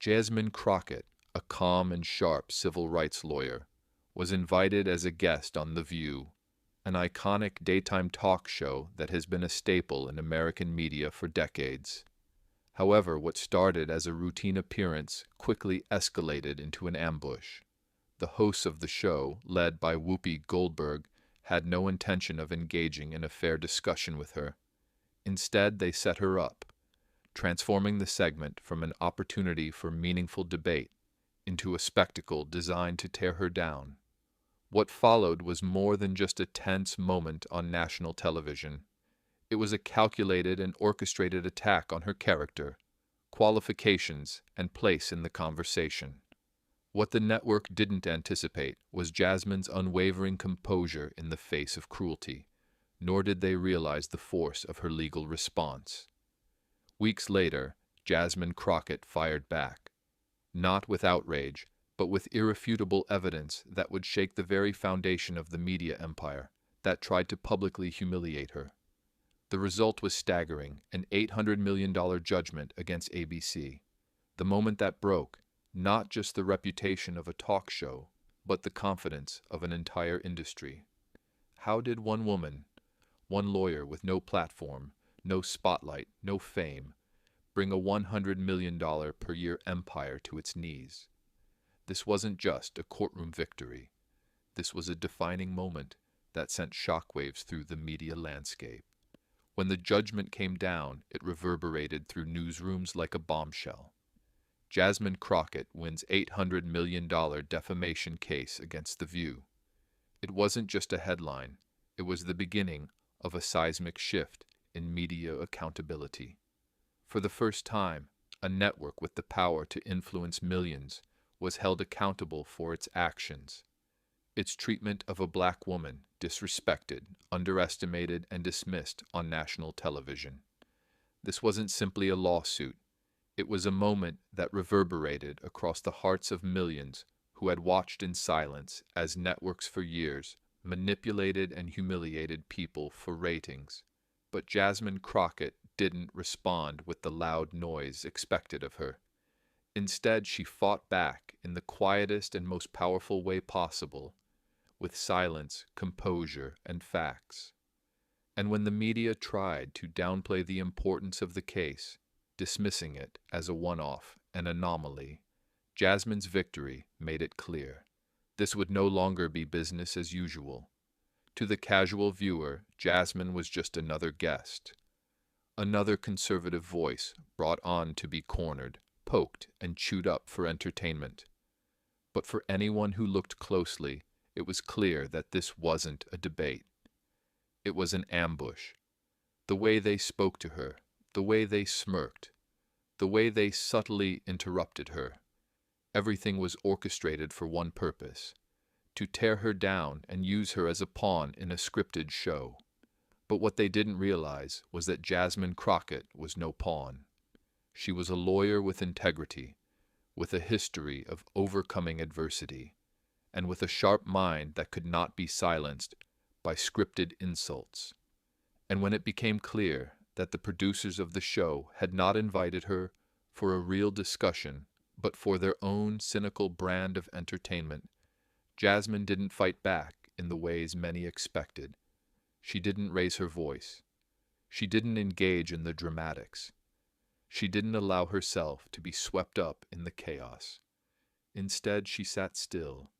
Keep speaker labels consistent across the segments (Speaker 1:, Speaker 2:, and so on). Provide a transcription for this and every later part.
Speaker 1: Jasmine Crockett, a calm and sharp civil rights lawyer, was invited as a guest on The View, an iconic daytime talk show that has been a staple in American media for decades. However, what started as a routine appearance quickly escalated into an ambush. The hosts of the show, led by Whoopi Goldberg, had no intention of engaging in a fair discussion with her. Instead, they set her up, transforming the segment from an opportunity for meaningful debate into a spectacle designed to tear her down. What followed was more than just a tense moment on national television. It was a calculated and orchestrated attack on her character, qualifications, and place in the conversation. What the network didn't anticipate was Jasmine's unwavering composure in the face of cruelty, nor did they realize the force of her legal response. Weeks later, Jasmine Crockett fired back, not with outrage, but with irrefutable evidence that would shake the very foundation of the media empire that tried to publicly humiliate her. The result was staggering, an $800 million judgment against ABC. The moment that broke, not just the reputation of a talk show, but the confidence of an entire industry. How did one woman, one lawyer with no platform, no spotlight, no fame, bring a $100 million per year empire to its knees? This wasn't just a courtroom victory. This was a defining moment that sent shockwaves through the media landscape. When the judgment came down, it reverberated through newsrooms like a bombshell. Jasmine Crockett wins $800 million defamation case against The View. It wasn't just a headline, it was the beginning of a seismic shift in media accountability. For the first time, a network with the power to influence millions was held accountable for its actions. Its treatment of a black woman disrespected, underestimated, and dismissed on national television. This wasn't simply a lawsuit. It was a moment that reverberated across the hearts of millions who had watched in silence as networks for years manipulated and humiliated people for ratings. But Jasmine Crockett didn't respond with the loud noise expected of her. Instead, she fought back in the quietest and most powerful way possible, with silence, composure, and facts. And when the media tried to downplay the importance of the case, dismissing it as a one-off, an anomaly, Jasmine's victory made it clear. This would no longer be business as usual. To the casual viewer, Jasmine was just another guest, another conservative voice brought on to be cornered, poked, and chewed up for entertainment. But for anyone who looked closely, it was clear that this wasn't a debate. It was an ambush. The way they spoke to her, the way they smirked, the way they subtly interrupted her, everything was orchestrated for one purpose: to tear her down and use her as a pawn in a scripted show. But what they didn't realize was that Jasmine Crockett was no pawn. She was a lawyer with integrity, with a history of overcoming adversity, and with a sharp mind that could not be silenced by scripted insults. And when it became clear that the producers of the show had not invited her for a real discussion, but for their own cynical brand of entertainment, Jasmine didn't fight back in the ways many expected. She didn't raise her voice. She didn't engage in the dramatics. She didn't allow herself to be swept up in the chaos. Instead, she sat still,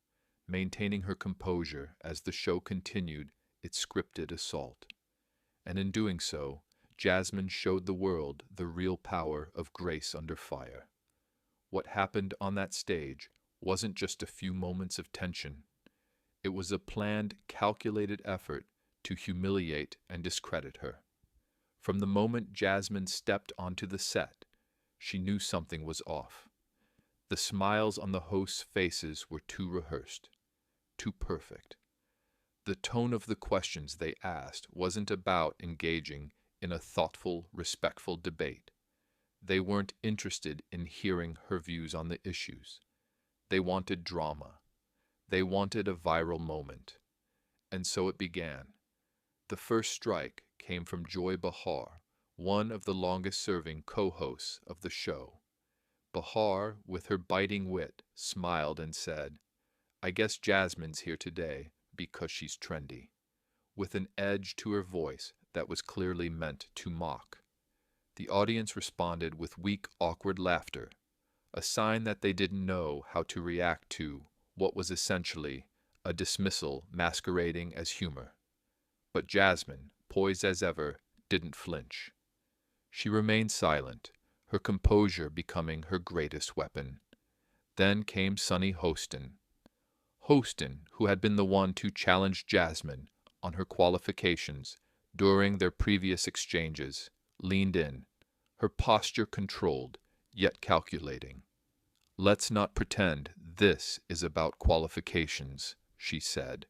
Speaker 1: maintaining her composure as the show continued its scripted assault. And in doing so, Jasmine showed the world the real power of grace under fire. What happened on that stage wasn't just a few moments of tension. It was a planned, calculated effort to humiliate and discredit her. From the moment Jasmine stepped onto the set, she knew something was off. The smiles on the hosts' faces were too rehearsed, too perfect. The tone of the questions they asked wasn't about engaging in a thoughtful, respectful debate. They weren't interested in hearing her views on the issues. They wanted drama. They wanted a viral moment. And so it began. The first strike came from Joy Behar, one of the longest-serving co-hosts of the show. Bahar, with her biting wit, smiled and said, "I guess Jasmine's here today because she's trendy," with an edge to her voice that was clearly meant to mock. The audience responded with weak, awkward laughter, a sign that they didn't know how to react to what was essentially a dismissal masquerading as humor. But Jasmine, poised as ever, didn't flinch. She remained silent, her composure becoming her greatest weapon. Then came Sonny Hostin. Hostin, who had been the one to challenge Jasmine on her qualifications during their previous exchanges, leaned in, her posture controlled, yet calculating. "Let's not pretend this is about qualifications," she said,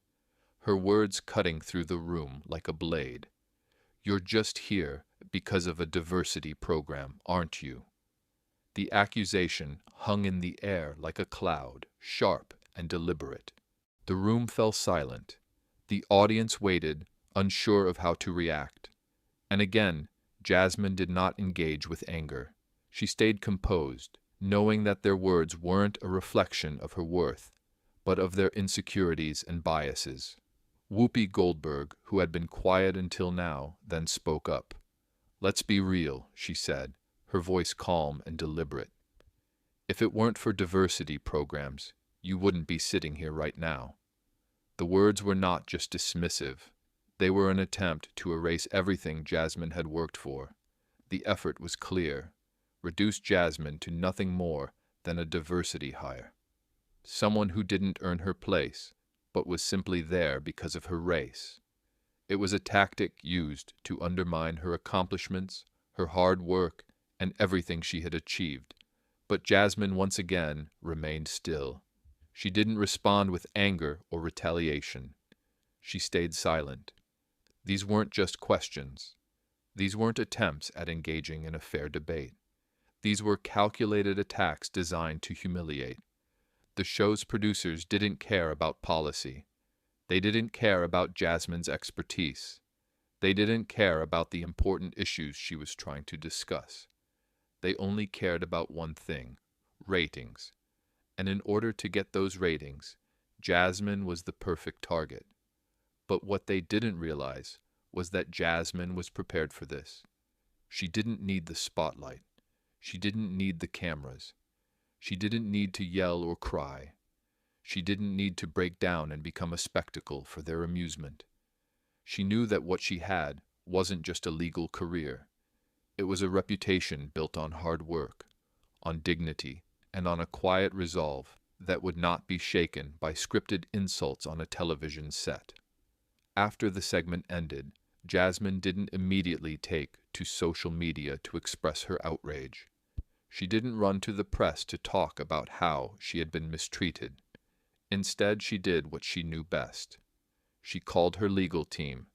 Speaker 1: her words cutting through the room like a blade. "You're just here because of a diversity program, aren't you?" The accusation hung in the air like a cloud, sharp and deliberate. The room fell silent. The audience waited, unsure of how to react. And again, Jasmine did not engage with anger. She stayed composed, knowing that their words weren't a reflection of her worth, but of their insecurities and biases. Whoopi Goldberg, who had been quiet until now, then spoke up. "Let's be real," she said, her voice calm and deliberate. "If it weren't for diversity programs, you wouldn't be sitting here right now." The words were not just dismissive. They were an attempt to erase everything Jasmine had worked for. The effort was clear. Reduce Jasmine to nothing more than a diversity hire. Someone who didn't earn her place, but was simply there because of her race. It was a tactic used to undermine her accomplishments, her hard work, and everything she had achieved. But Jasmine once again remained still. She didn't respond with anger or retaliation. She stayed silent. These weren't just questions. These weren't attempts at engaging in a fair debate. These were calculated attacks designed to humiliate. The show's producers didn't care about policy. They didn't care about Jasmine's expertise. They didn't care about the important issues she was trying to discuss. They only cared about one thing: ratings. And in order to get those ratings, Jasmine was the perfect target. But what they didn't realize was that Jasmine was prepared for this. She didn't need the spotlight. She didn't need the cameras. She didn't need to yell or cry. She didn't need to break down and become a spectacle for their amusement. She knew that what she had wasn't just a legal career. It was a reputation built on hard work, on dignity, and on a quiet resolve that would not be shaken by scripted insults on a television set. After the segment ended, Jasmine didn't immediately take to social media to express her outrage. She didn't run to the press to talk about how she had been mistreated. Instead, she did what she knew best. She called her legal team.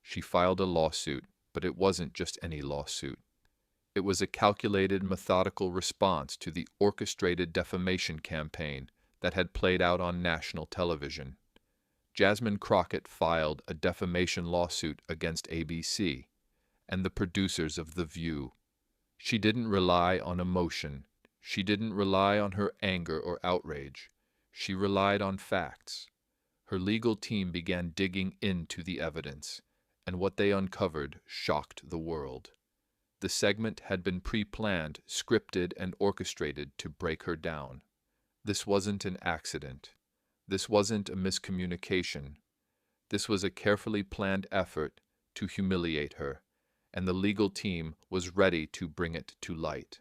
Speaker 1: She filed a lawsuit, but it wasn't just any lawsuit. It was a calculated, methodical response to the orchestrated defamation campaign that had played out on national television. Jasmine Crockett filed a defamation lawsuit against ABC and the producers of The View. She didn't rely on emotion. She didn't rely on her anger or outrage. She relied on facts. Her legal team began digging into the evidence, and what they uncovered shocked the world. The segment had been pre-planned, scripted, and orchestrated to break her down. This wasn't an accident. This wasn't a miscommunication. This was a carefully planned effort to humiliate her, and the legal team was ready to bring it to light.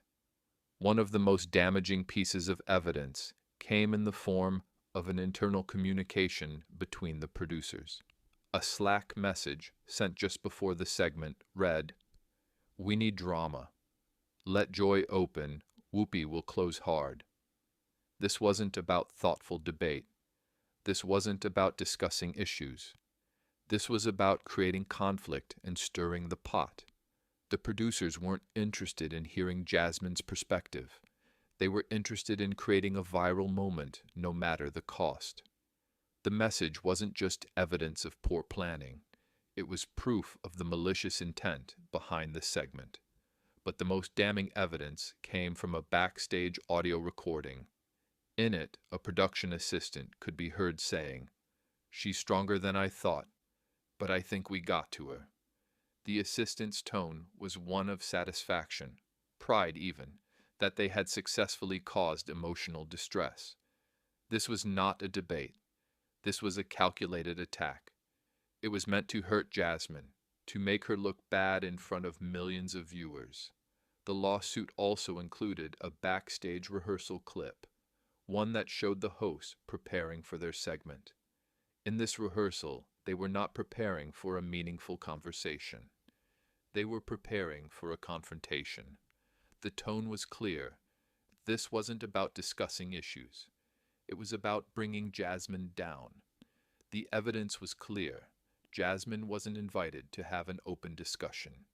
Speaker 1: One of the most damaging pieces of evidence came in the form of an internal communication between the producers. A Slack message sent just before the segment read, "We need drama. Let Joy open. Whoopi will close hard." This wasn't about thoughtful debate. This wasn't about discussing issues. This was about creating conflict and stirring the pot. The producers weren't interested in hearing Jasmine's perspective. They were interested in creating a viral moment, no matter the cost. The message wasn't just evidence of poor planning. It was proof of the malicious intent behind the segment. But the most damning evidence came from a backstage audio recording. In it, a production assistant could be heard saying, "She's stronger than I thought, but I think we got to her." The assistant's tone was one of satisfaction, pride even, that they had successfully caused emotional distress. This was not a debate. This was a calculated attack. It was meant to hurt Jasmine, to make her look bad in front of millions of viewers. The lawsuit also included a backstage rehearsal clip, one that showed the hosts preparing for their segment. In this rehearsal, they were not preparing for a meaningful conversation. They were preparing for a confrontation. The tone was clear. This wasn't about discussing issues. It was about bringing Jasmine down. The evidence was clear. Jasmine wasn't invited to have an open discussion.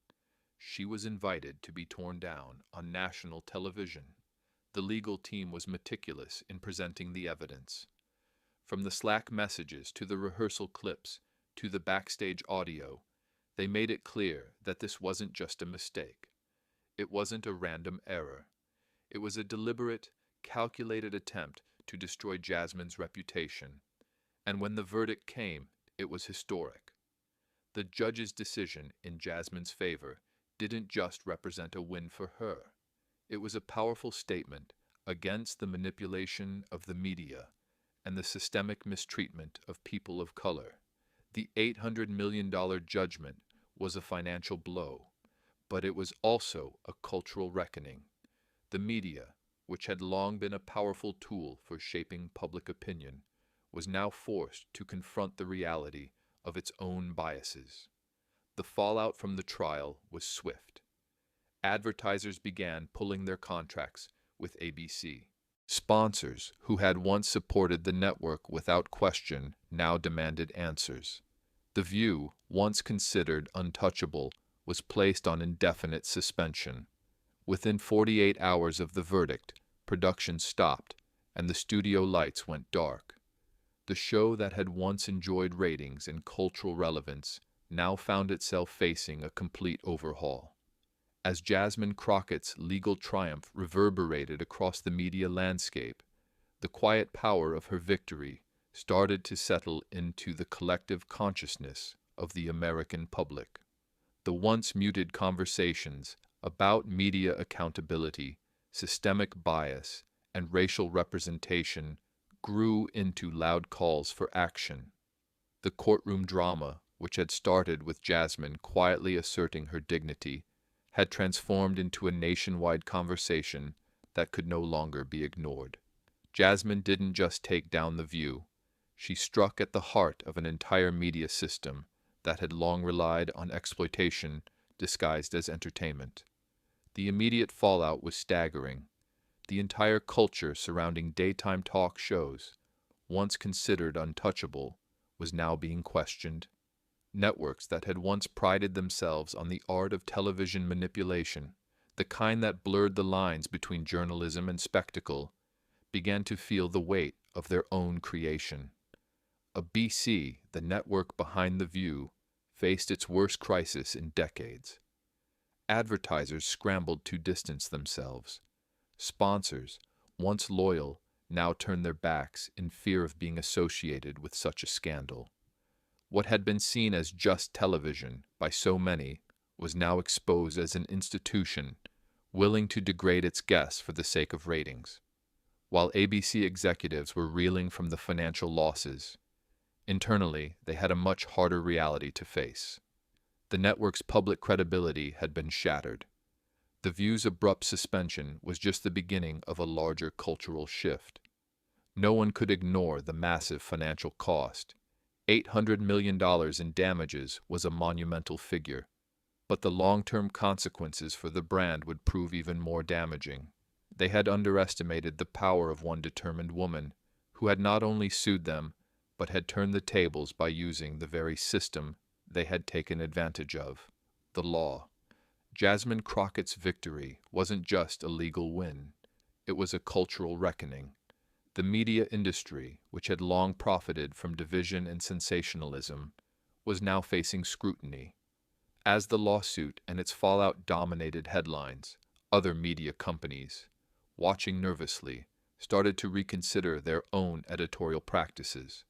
Speaker 1: She was invited to be torn down on national television. The legal team was meticulous in presenting the evidence. From the Slack messages to the rehearsal clips to the backstage audio, they made it clear that this wasn't just a mistake. It wasn't a random error. It was a deliberate, calculated attempt to destroy Jasmine's reputation. And when the verdict came, it was historic. The judge's decision in Jasmine's favor didn't just represent a win for her. It was a powerful statement against the manipulation of the media and the systemic mistreatment of people of color. The $800 million judgment was a financial blow, but it was also a cultural reckoning. The media, which had long been a powerful tool for shaping public opinion, was now forced to confront the reality of its own biases. The fallout from the trial was swift. Advertisers began pulling their contracts with ABC. Sponsors who had once supported the network without question now demanded answers. The View, once considered untouchable, was placed on indefinite suspension. Within 48 hours of the verdict, production stopped and the studio lights went dark. The show that had once enjoyed ratings and cultural relevance now found itself facing a complete overhaul. As Jasmine Crockett's legal triumph reverberated across the media landscape, the quiet power of her victory started to settle into the collective consciousness of the American public. The once muted conversations about media accountability, systemic bias, and racial representation grew into loud calls for action. The courtroom drama, which had started with Jasmine quietly asserting her dignity, had transformed into a nationwide conversation that could no longer be ignored. Jasmine didn't just take down The View. She struck at the heart of an entire media system that had long relied on exploitation disguised as entertainment. The immediate fallout was staggering. The entire culture surrounding daytime talk shows, once considered untouchable, was now being questioned. Networks that had once prided themselves on the art of television manipulation, the kind that blurred the lines between journalism and spectacle, began to feel the weight of their own creation. ABC, the network behind The View, faced its worst crisis in decades. Advertisers scrambled to distance themselves. Sponsors, once loyal, now turned their backs in fear of being associated with such a scandal. What had been seen as just television by so many was now exposed as an institution willing to degrade its guests for the sake of ratings. While ABC executives were reeling from the financial losses, internally they had a much harder reality to face. The network's public credibility had been shattered. The View's abrupt suspension was just the beginning of a larger cultural shift. No one could ignore the massive financial cost. $800 million in damages was a monumental figure, but the long-term consequences for the brand would prove even more damaging. They had underestimated the power of one determined woman, who had not only sued them, but had turned the tables by using the very system they had taken advantage of, the law. Jasmine Crockett's victory wasn't just a legal win, it was a cultural reckoning. The media industry, which had long profited from division and sensationalism, was now facing scrutiny. As the lawsuit and its fallout dominated headlines, other media companies, watching nervously, started to reconsider their own editorial practices.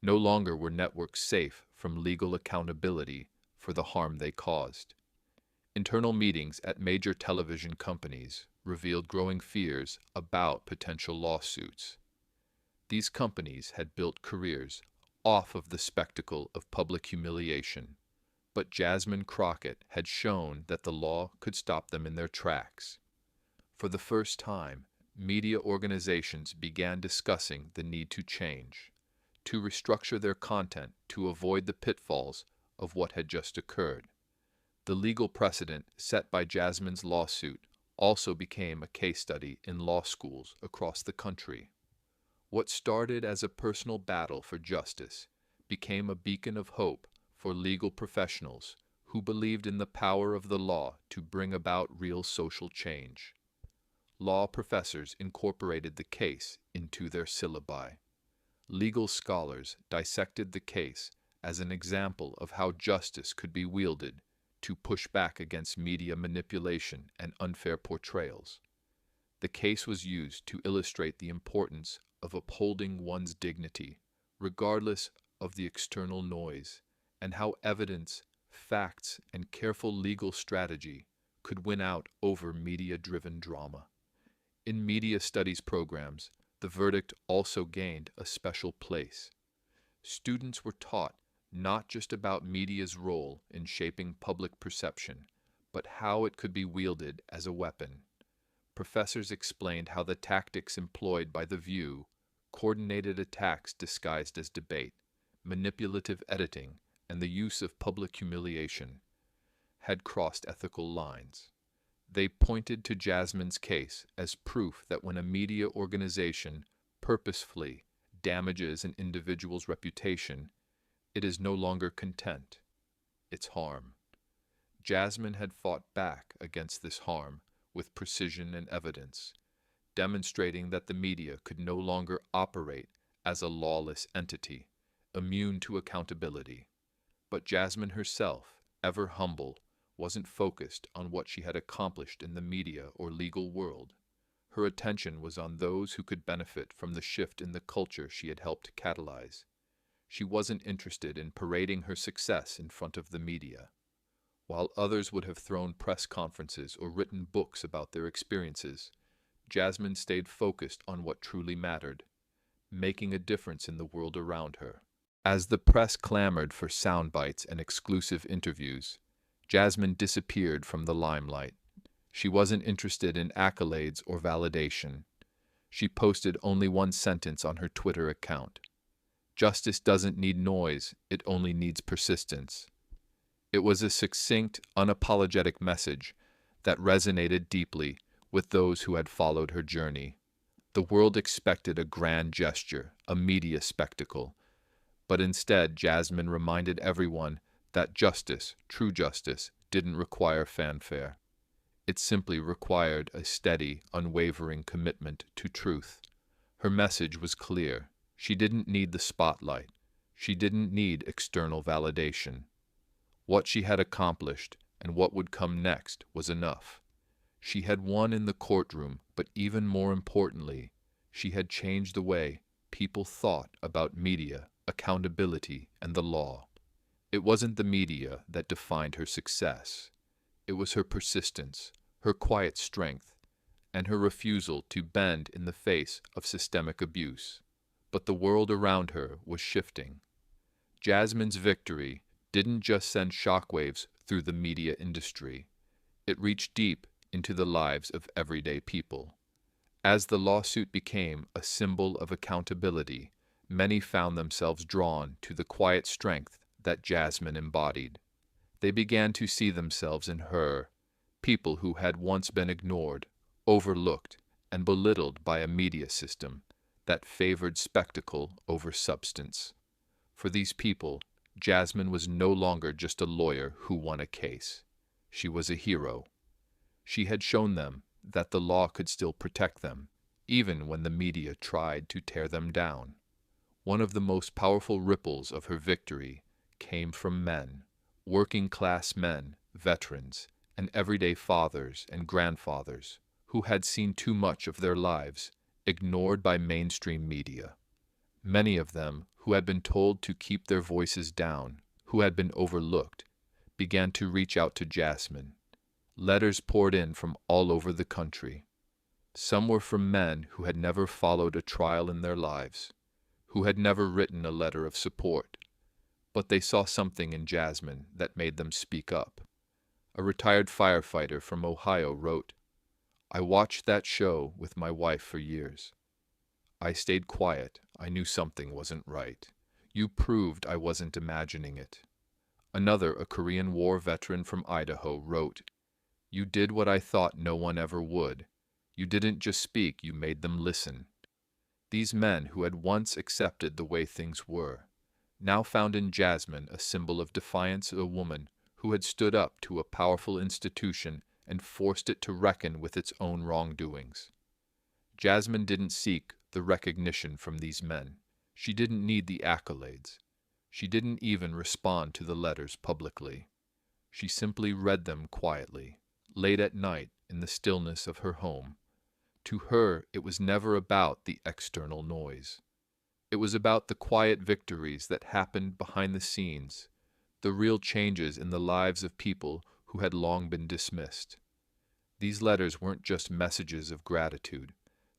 Speaker 1: No longer were networks safe from legal accountability for the harm they caused. Internal meetings at major television companies revealed growing fears about potential lawsuits. These companies had built careers off of the spectacle of public humiliation, but Jasmine Crockett had shown that the law could stop them in their tracks. For the first time, media organizations began discussing the need to change, to restructure their content to avoid the pitfalls of what had just occurred. The legal precedent set by Jasmine's lawsuit also became a case study in law schools across the country. What started as a personal battle for justice became a beacon of hope for legal professionals who believed in the power of the law to bring about real social change. Law professors incorporated the case into their syllabi. Legal scholars dissected the case as an example of how justice could be wielded to push back against media manipulation and unfair portrayals. The case was used to illustrate the importance of upholding one's dignity, regardless of the external noise, and how evidence, facts, and careful legal strategy could win out over media-driven drama. In media studies programs, the verdict also gained a special place. Students were taught not just about media's role in shaping public perception, but how it could be wielded as a weapon. Professors explained how the tactics employed by The View, coordinated attacks disguised as debate, manipulative editing, and the use of public humiliation, had crossed ethical lines. They pointed to Jasmine's case as proof that when a media organization purposefully damages an individual's reputation, it is no longer content, it's harm. Jasmine had fought back against this harm with precision and evidence, demonstrating that the media could no longer operate as a lawless entity, immune to accountability. But Jasmine herself, ever humble, wasn't focused on what she had accomplished in the media or legal world. Her attention was on those who could benefit from the shift in the culture she had helped catalyze. She wasn't interested in parading her success in front of the media. While others would have thrown press conferences or written books about their experiences, Jasmine stayed focused on what truly mattered, making a difference in the world around her. As the press clamored for sound bites and exclusive interviews, Jasmine disappeared from the limelight. She wasn't interested in accolades or validation. She posted only one sentence on her Twitter account. Justice doesn't need noise, it only needs persistence. It was a succinct, unapologetic message that resonated deeply with those who had followed her journey. The world expected a grand gesture, a media spectacle, but instead Jasmine reminded everyone that justice, true justice, didn't require fanfare. It simply required a steady, unwavering commitment to truth. Her message was clear. She didn't need the spotlight. She didn't need external validation. What she had accomplished and what would come next was enough. She had won in the courtroom, but even more importantly, she had changed the way people thought about media, accountability, and the law. It wasn't the media that defined her success. It was her persistence, her quiet strength, and her refusal to bend in the face of systemic abuse. But the world around her was shifting. Jasmine's victory didn't just send shockwaves through the media industry. It reached deep into the lives of everyday people. As the lawsuit became a symbol of accountability, many found themselves drawn to the quiet strength that Jasmine embodied. They began to see themselves in her, people who had once been ignored, overlooked, and belittled by a media system that favored spectacle over substance. For these people, Jasmine was no longer just a lawyer who won a case. She was a hero. She had shown them that the law could still protect them, even when the media tried to tear them down. One of the most powerful ripples of her victory came from men, working-class men veterans, and everyday fathers and grandfathers who had seen too much of their lives ignored by mainstream media. Many of them, who had been told to keep their voices down, who had been overlooked, began to reach out to Jasmine. Letters poured in from all over the country. Some were from men who had never followed a trial in their lives, who had never written a letter of support, but they saw something in Jasmine that made them speak up. A retired firefighter from Ohio wrote, "I watched that show with my wife for years. I stayed quiet. I knew something wasn't right. You proved I wasn't imagining it." Another, a Korean War veteran from Idaho, wrote, "You did what I thought no one ever would. You didn't just speak, you made them listen." These men who had once accepted the way things were, now found in Jasmine a symbol of defiance, a woman who had stood up to a powerful institution and forced it to reckon with its own wrongdoings. Jasmine didn't seek the recognition from these men. She didn't need the accolades. She didn't even respond to the letters publicly. She simply read them quietly, late at night in the stillness of her home. To her, it was never about the external noise. It was about the quiet victories that happened behind the scenes, the real changes in the lives of people who had long been dismissed. These letters weren't just messages of gratitude.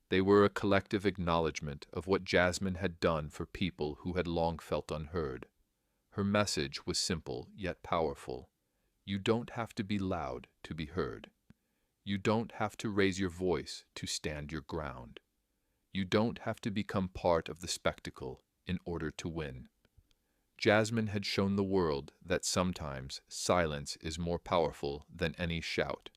Speaker 1: They were a collective acknowledgement of what Jasmine had done for people who had long felt unheard. Her message was simple yet powerful. You don't have to be loud to be heard. You don't have to raise your voice to stand your ground. You don't have to become part of the spectacle in order to win. Jasmine had shown the world that sometimes silence is more powerful than any shout.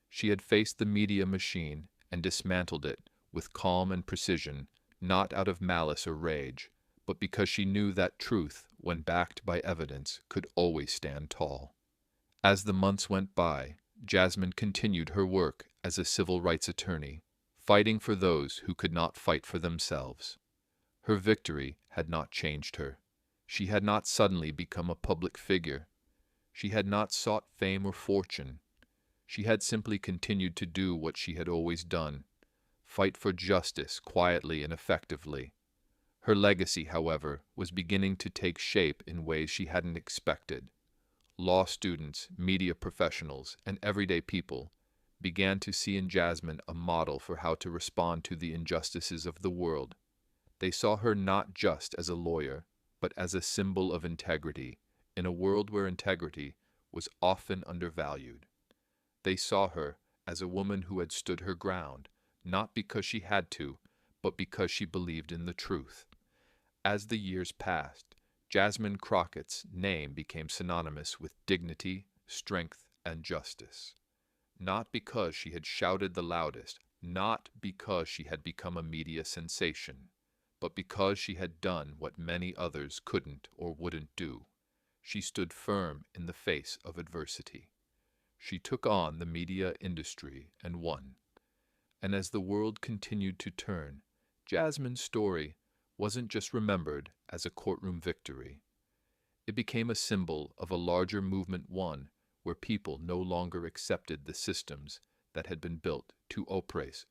Speaker 1: She had faced the media machine and dismantled it with calm and precision, not out of malice or rage, but because she knew that truth, when backed by evidence, could always stand tall. As the months went by, Jasmine continued her work as a civil rights attorney, fighting for those who could not fight for themselves. Her victory had not changed her. She had not suddenly become a public figure. She had not sought fame or fortune. She had simply continued to do what she had always done, fight for justice quietly and effectively. Her legacy, however, was beginning to take shape in ways she hadn't expected. Law students, media professionals, and everyday people began to see in Jasmine a model for how to respond to the injustices of the world. They saw her not just as a lawyer, but as a symbol of integrity, in a world where integrity was often undervalued. They saw her as a woman who had stood her ground, not because she had to, but because she believed in the truth. As the years passed, Jasmine Crockett's name became synonymous with dignity, strength, and justice. Not because she had shouted the loudest, not because she had become a media sensation, but because she had done what many others couldn't or wouldn't do. She stood firm in the face of adversity. She took on the media industry and won. And as the world continued to turn, Jasmine's story wasn't just remembered as a courtroom victory. It became a symbol of a larger movement, one where people no longer accepted the systems that had been built to oppress